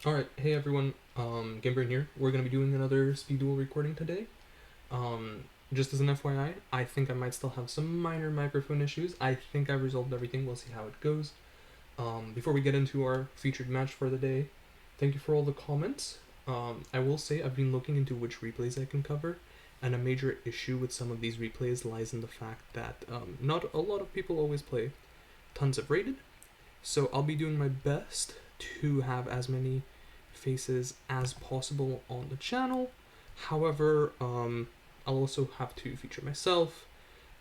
Alright, hey everyone, Gamebrain here. We're gonna be doing another speed duel recording today. Just as an FYI, I think I might still have some minor microphone issues. I think I've resolved everything, we'll see how it goes. Before we get into our featured match for the day, thank you for all the comments. I will say I've been looking into which replays I can cover, and a major issue with some of these replays lies in the fact that not a lot of people always play tons of rated, so I'll be doing my best to have as many faces as possible on the channel. However, I'll also have to feature myself,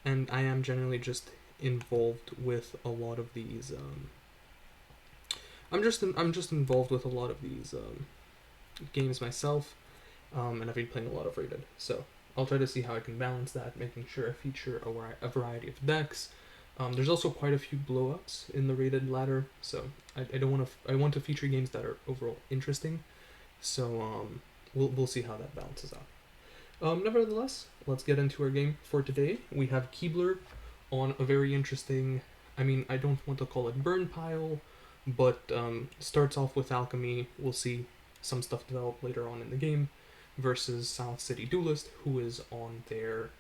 and I am generally just involved with a lot of these. I'm just involved with a lot of these games myself, and I've been playing a lot of rated. So I'll try to see how I can balance that, making sure I feature a variety of decks. There's also quite a few blowouts in the rated ladder, so I don't want to. I want to feature games that are overall interesting. So we'll see how that balances out. Nevertheless, let's get into our game for today. We have Keebler on a very interesting. I mean, I don't want to call it burn pile, but starts off with alchemy. We'll see some stuff develop later on in the game. Versus South City Duelist, who is on their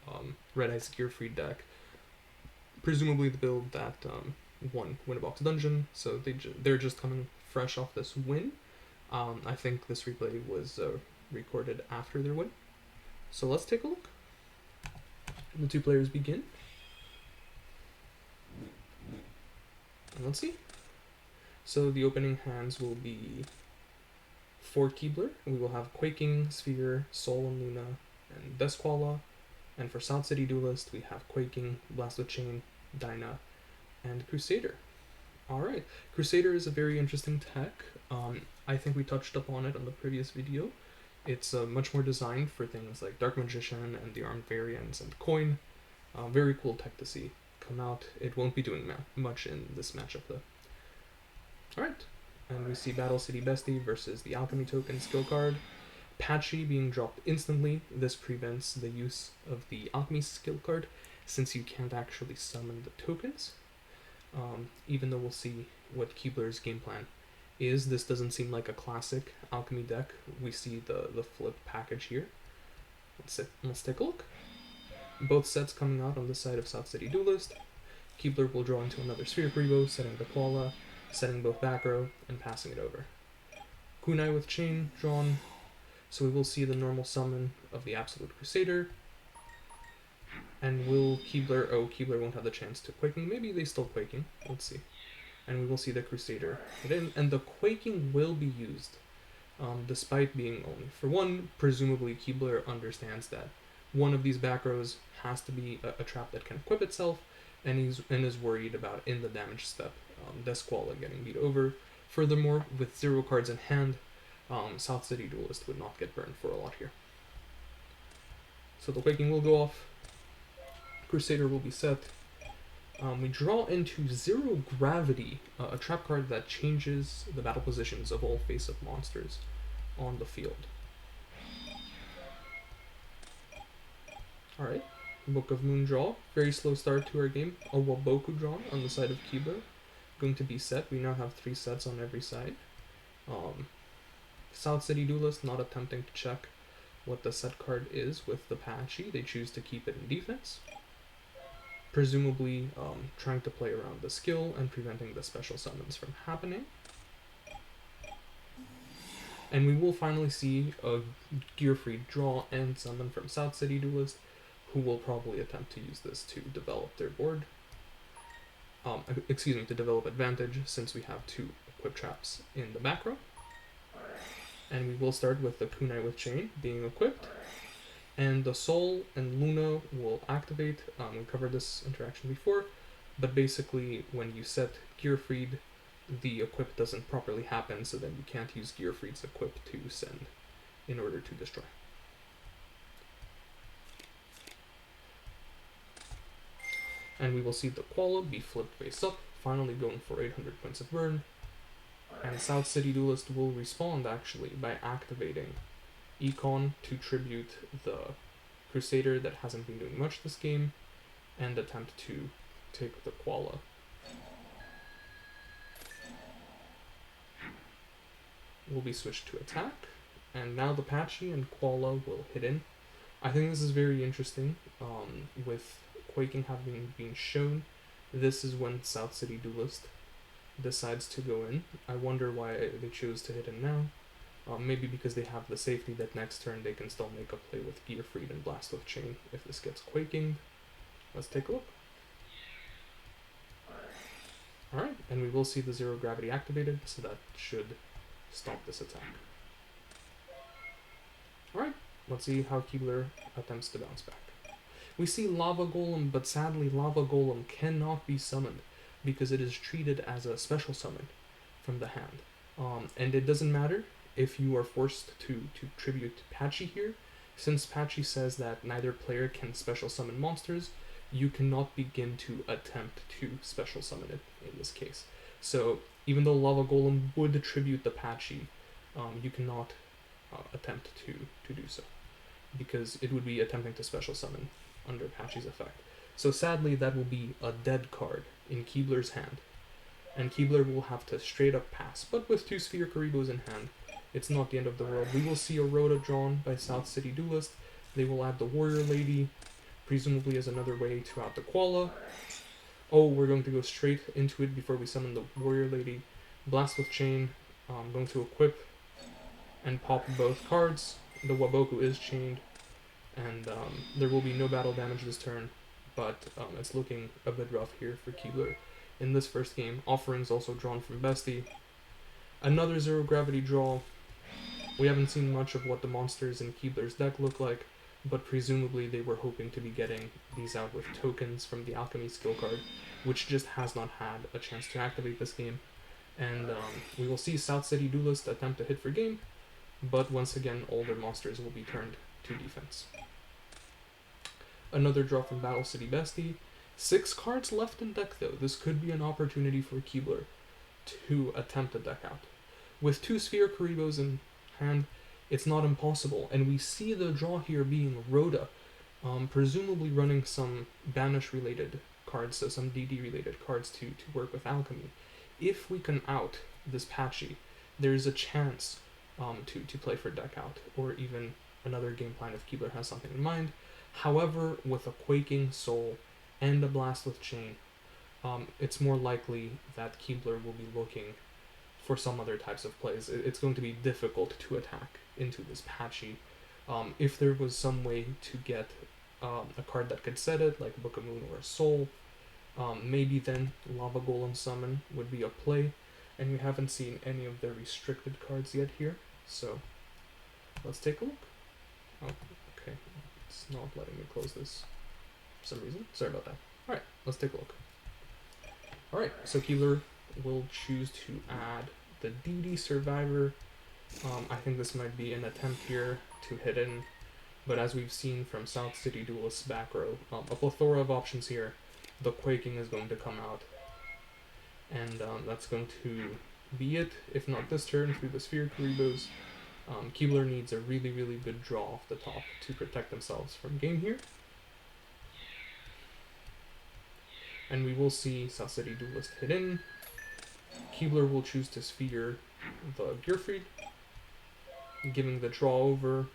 Red Eyes Gearfried deck. Presumably the build that won Winterbox Dungeon, so they're just coming fresh off this win. I think this replay was recorded after their win. So let's take a look. The two players begin. And let's see. So the opening hands will be for Keebler. We will have Quaking, Sphere, Sol and Luna, and Desquala. And for South City Duelist, we have Quaking, Blast with Chain, Dyna, and Crusader. Alright, Crusader is a very interesting tech. I think we touched upon it on the previous video. It's much more designed for things like Dark Magician and the Armed Variants and Coin. Very cool tech to see come out. It won't be doing much in this matchup though. Alright, and we see Battle City Bestie versus the Alchemy Token skill card. Patchy being dropped instantly. This prevents the use of the Alchemy skill card since you can't actually summon the tokens. Even though we'll see what Keebler's game plan is, this doesn't seem like a classic alchemy deck. We see the flip package here. Let's take a look. Both sets coming out on the side of South City Duelist. Keebler will draw into another Sphere Prevo, setting the Koala, setting both back row, and passing it over. Kunai with Chain drawn, so we will see the normal summon of the Absolute Crusader. And will Keebler... Oh, Keebler won't have the chance to Quaking. Maybe they still Quaking. Let's see. And we will see the Crusader hit in. And the Quaking will be used, despite being only for one. Presumably, Keebler understands that one of these back rows has to be a trap that can equip itself, and is worried about in the damage step, Desquala getting beat over. Furthermore, with 0 cards in hand, South City Duelist would not get burned for a lot here. So the Quaking will go off. Crusader will be set. We draw into Zero Gravity, a trap card that changes the battle positions of all face-up monsters on the field. Alright, Book of Moon draw. Very slow start to our game. A Waboku drawn on the side of Keebler. Going to be set. We now have 3 sets on every side. South City Duelist not attempting to check what the set card is with the Patchy. They choose to keep it in defense. Presumably trying to play around the skill and preventing the special summons from happening. And we will finally see a Gearfried draw and summon from South City Duelist, who will probably attempt to use this to develop their board. Excuse me, to develop advantage, since we have 2 equip traps in the back row. And we will start with the Kunai with Chain being equipped. And the Sol and Luna will activate. We covered this interaction before, but basically when you set Gearfried, the equip doesn't properly happen, so then you can't use Gearfried's equip to send in order to destroy. And we will see the Koala be flipped face up, finally going for 800 points of burn. And South City Duelist will respond actually by activating Econ to tribute the Crusader that hasn't been doing much this game, and attempt to take the Koala. will be switched to attack, and now the Patchy and Koala will hit in. I think this is very interesting. With Quaking having been shown, this is when South City Duelist decides to go in. I wonder why they chose to hit in now. Maybe because they have the safety that next turn they can still make a play with Gearfried and Blast with Chain if this gets Quaking. Let's take a look. Alright, and we will see the Zero Gravity activated, so that should stop this attack. Alright, let's see how Keebler attempts to bounce back. We see Lava Golem, but sadly Lava Golem cannot be summoned because it is treated as a special summon from the hand. And it doesn't matter if you are forced to tribute Patchy here, since Patchy says that neither player can special summon monsters, you cannot begin to attempt to special summon it in this case. So even though Lava Golem would tribute the Patchy, you cannot attempt to do so, because it would be attempting to special summon under Patchy's effect. So sadly that will be a dead card in Keebler's hand, and Keebler will have to straight up pass, but with 2 Sphere Karibos in hand, it's not the end of the world. We will see a Rhoda drawn by South City Duelist. They will add the Warrior Lady, presumably as another way to add the Koala. Oh, we're going to go straight into it before we summon the Warrior Lady. Blast with Chain, I'm going to equip and pop both cards. The Waboku is chained, and there will be no battle damage this turn, but it's looking a bit rough here for Keebler in this first game. Offerings also drawn from Bestie. Another Zero Gravity draw. We haven't seen much of what the monsters in Keebler's deck look like, but presumably they were hoping to be getting these out with tokens from the Alchemy skill card, which just has not had a chance to activate this game. And we will see South City Duelist attempt to hit for game, but once again all their monsters will be turned to defense. Another draw from Battle City Bestie. 6 cards left in deck though. This could be an opportunity for Keebler to attempt a deck out. With 2 Sphere Karibos in hand, it's not impossible, and we see the draw here being Rhoda, presumably running some Banish related cards, so some DD related cards to work with Alchemy. If we can out this Patchy, there's a chance to play for deck out, or even another game plan if Keebler has something in mind. However, with a Quaking Soul and a Blast with Chain, it's more likely that Keebler will be looking for some other types of plays. It's going to be difficult to attack into this Patchy. If there was some way to get a card that could set it, like Book of Moon or a Soul, maybe then Lava Golem Summon would be a play, and we haven't seen any of their restricted cards yet here, so let's take a look. Oh, okay, it's not letting me close this for some reason. Sorry about that. Alright, let's take a look. Alright, so Keebler will choose to add the DD Survivor. I think this might be an attempt here to hit in, but as we've seen from South City Duelist's back row, a plethora of options here. The Quaking is going to come out, and that's going to be it, if not this turn, through the Sphere Karibos. Keebler needs a really, really good draw off the top to protect themselves from game here. And we will see South City Duelist hit in. Keebler will choose to Sphere the Gearfried, giving the draw over.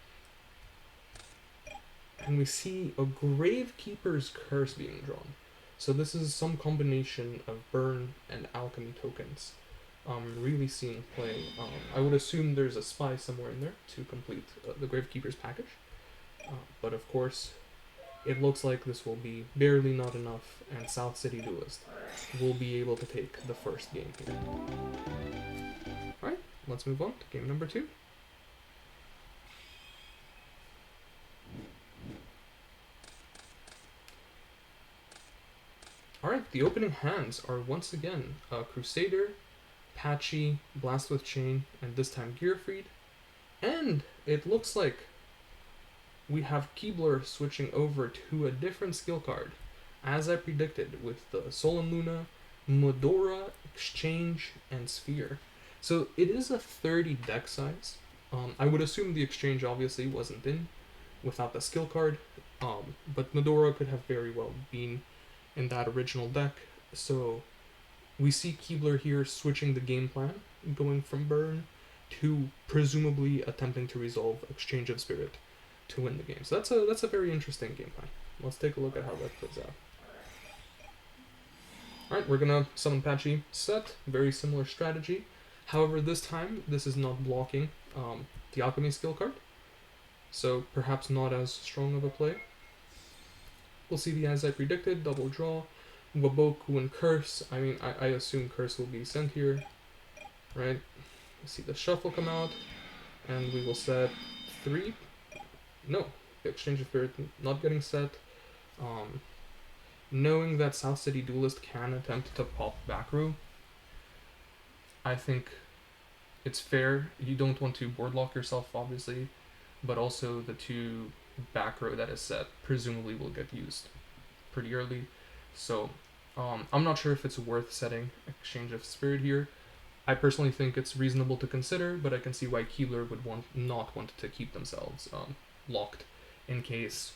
And we see a Gravekeeper's Curse being drawn. So this is some combination of Burn and Alchemy tokens. Really seeing play. I would assume there's a Spy somewhere in there to complete the Gravekeeper's package. But of course, it looks like this will be barely not enough, and South City Duelist will be able to take the first game here. Alright, let's move on to game number 2. Alright, the opening hands are once again Crusader, Patchy, Blast with Chain, and this time Gearfried. And it looks like we have Keebler switching over to a different skill card, as I predicted, with the Sol and Luna, Medora, Exchange, and Sphere. So it is a 30 deck size. I would assume the Exchange obviously wasn't in without the skill card, but Medora could have very well been in that original deck. So we see Keebler here switching the game plan, going from Burn 2 presumably attempting to resolve Exchange of Spirit to win the game. So that's a very interesting game plan. Let's take a look at how that plays out. Alright, we're gonna summon Patchy Set, very similar strategy. However, this time, this is not blocking the Alchemy skill card, so perhaps not as strong of a play. We'll see the as I predicted, double draw, Waboku and Curse. I mean, I assume Curse will be sent here, right? We see the Shuffle come out, and we will set 3. No, Exchange of Spirit not getting set. Knowing that South City Duelist can attempt to pop back row, I think it's fair. You don't want to board lock yourself, obviously, but also the 2 back row that is set presumably will get used pretty early. So I'm not sure if it's worth setting Exchange of Spirit here. I personally think it's reasonable to consider, but I can see why Keebler would not want to keep themselves locked in case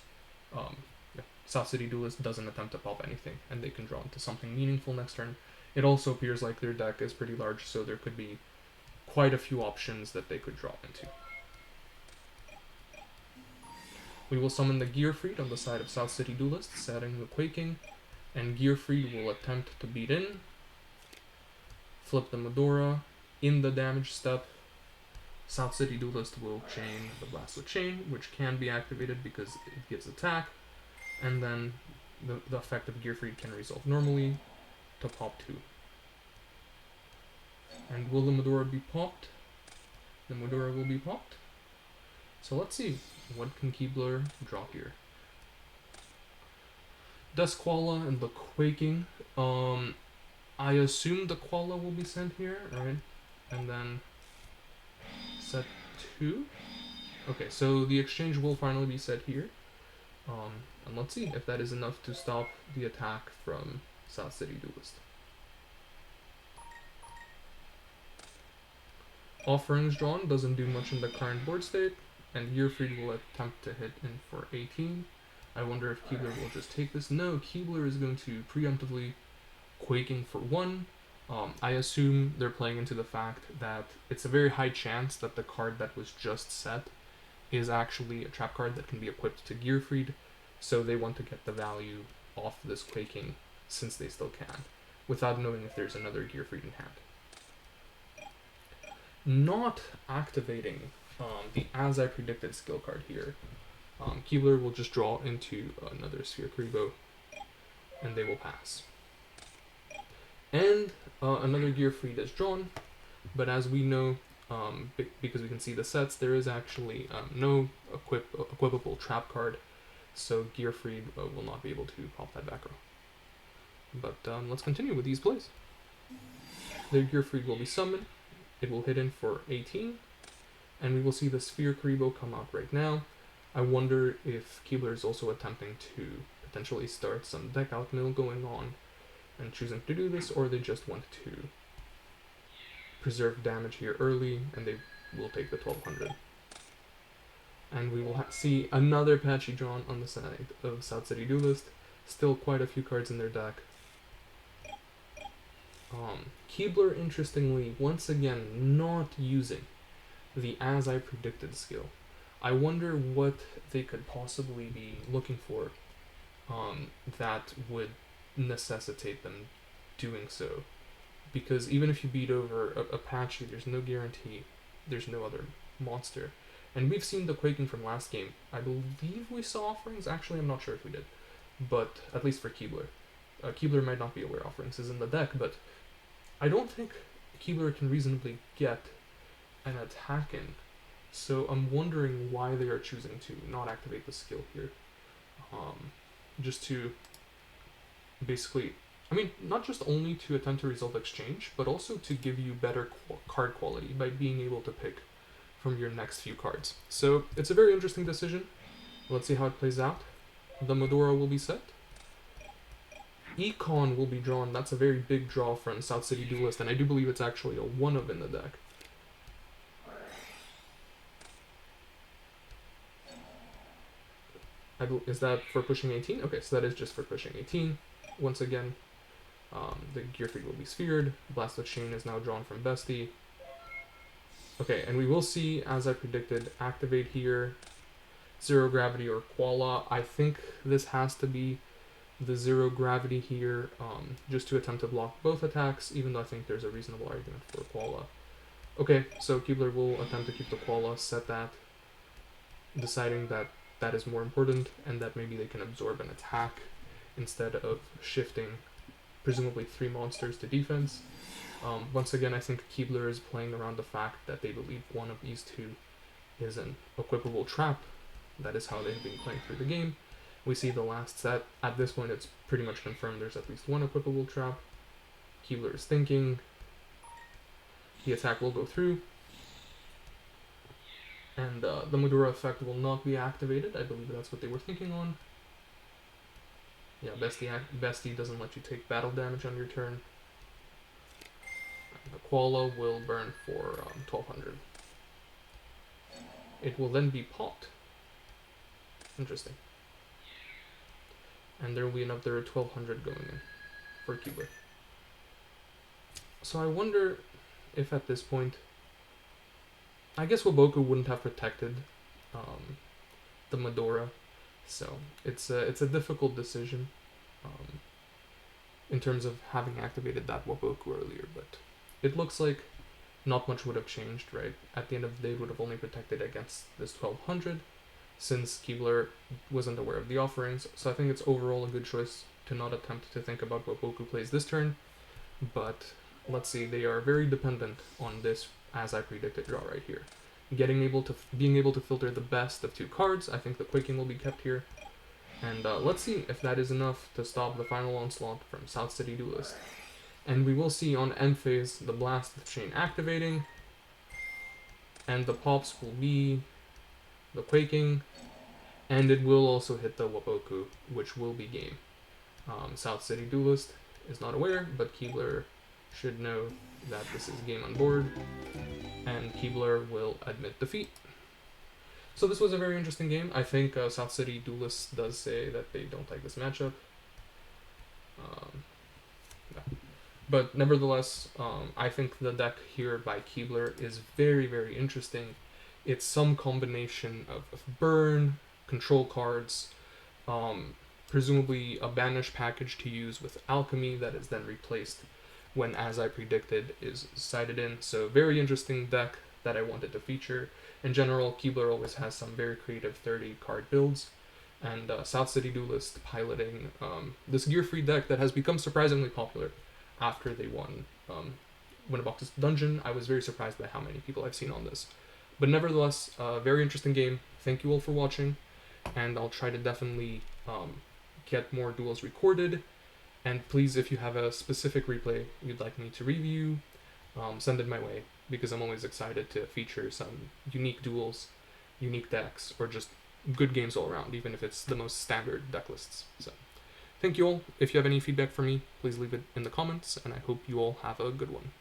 South City Duelist doesn't attempt to pop anything, and they can draw into something meaningful next turn. It also appears like their deck is pretty large, so there could be quite a few options that they could draw into. We will summon the Gearfried on the side of South City Duelist, setting the Quaking, and Gearfried will attempt to beat in, flip the Medora in the damage step. South City Duelist will chain the Blast with Chain, which can be activated because it gives attack, and then the effect of Gearfried can resolve normally to pop 2. And will the Medora be popped? The Medora will be popped. So let's see, what can Keebler draw here? Duskwalla and the Quaking. I assume the Koala will be sent here, right? And then set 2. Okay, so the exchange will finally be set here. And let's see if that is enough to stop the attack from South City Duelist. Offerings drawn doesn't do much in the current board state, and Gearfried will attempt to hit in for 18. I wonder if Keebler will just take this. No, Keebler is going to preemptively Quaking for 1. I assume they're playing into the fact that it's a very high chance that the card that was just set is actually a trap card that can be equipped to Gearfried, so they want to get the value off this Quaking since they still can, without knowing if there's another Gearfried in hand. Not activating the As I Predicted skill card here, Keebler will just draw into another Sphere Kuriboh, and they will pass. And another Gearfried is drawn, but as we know, because we can see the sets, there is actually no equipable trap card, so Gearfried will not be able to pop that back row. But let's continue with these plays. The Gearfried will be summoned, it will hit in for 18, and we will see the Sphere Kuriboh come out right now. I wonder if Keebler is also attempting to potentially start some deck out mill going on and choosing to do this, or they just want to preserve damage here early and they will take the 1200. And we will see another Patchy drawn on the side of South City Duelist. Still quite a few cards in their deck. Keebler, interestingly, once again, not using the As I Predicted skill. I wonder what they could possibly be looking for that would necessitate them doing so. Because even if you beat over a Patchy, there's no guarantee there's no other monster. And we've seen the Quaking from last game. I believe we saw Offerings. Actually, I'm not sure if we did. But at least for Keebler. Keebler might not be aware Offerings is in the deck, but I don't think Keebler can reasonably get an attack in. So I'm wondering why they are choosing to not activate the skill here. Just to basically, I mean, not just only to attempt to resolve exchange, but also to give you better card quality by being able to pick from your next few cards. So it's a very interesting decision. Let's see how it plays out. The Medora will be set. Econ will be drawn. That's a very big draw from South City Duelist, and I do believe it's actually a 1-of in the deck. Is that for pushing 18? Okay, so that is just for pushing 18. Once again, the Gearfried will be sphered. Blast of Chain is now drawn from Bestie. Okay, and we will see, as I predicted, activate here, zero gravity or Koala. I think this has to be the zero gravity here, just to attempt to block both attacks, even though I think there's a reasonable argument for Koala. Okay, so Keebler will attempt to keep the Koala, set that, deciding that that is more important, and that maybe they can absorb an attack instead of shifting presumably 3 monsters to defense. Once again, I think Keebler is playing around the fact that they believe one of these two is an equipable trap. That is how they've been playing through the game. We see the last set. At this point, it's pretty much confirmed there's at least one equipable trap. Keebler is thinking. The attack will go through. And the Medora effect will not be activated. I believe that's what they were thinking on. Yeah, Bestie doesn't let you take battle damage on your turn. And the Koala will burn for 1200. It will then be popped. Interesting. And there will be another 1200 going in for Keebler. So I wonder if at this point, I guess Waboku wouldn't have protected the Medora, so it's a difficult decision in terms of having activated that Waboku earlier, but it looks like not much would have changed, right? At the end of the day, it would have only protected against this 1200, since Keebler wasn't aware of the offerings, so I think it's overall a good choice to not attempt to think about what Boku plays this turn, but let's see, they are very dependent on this, as I predicted, draw right here. Being able to filter the best of 2 cards, I think the Quaking will be kept here, and let's see if that is enough to stop the final onslaught from South City Duelist. And we will see on end phase the Blast Chain activating, and the pops will be the Quaking, and it will also hit the Waboku, which will be game. South City Duelist is not aware, but Keebler should know that this is game on board, and Keebler will admit defeat. So this was a very interesting game. I think South City Duelist does say that they don't like this matchup. Yeah. But nevertheless, I think the deck here by Keebler is very, very interesting. It's some combination of burn, control cards, presumably a banish package to use with alchemy that is then replaced when, as I predicted, is sided in. So very interesting deck that I wanted to feature. In general, Keebler always has some very creative 30 card builds, and South City Duelist piloting this Gearfried deck that has become surprisingly popular after they won Winnabox's Dungeon. I was very surprised by how many people I've seen on this. But nevertheless, very interesting game. Thank you all for watching, and I'll try to definitely get more duels recorded. And please, if you have a specific replay you'd like me to review, send it my way, because I'm always excited to feature some unique duels, unique decks, or just good games all around, even if it's the most standard deck lists. So, thank you all. If you have any feedback for me, please leave it in the comments, and I hope you all have a good one.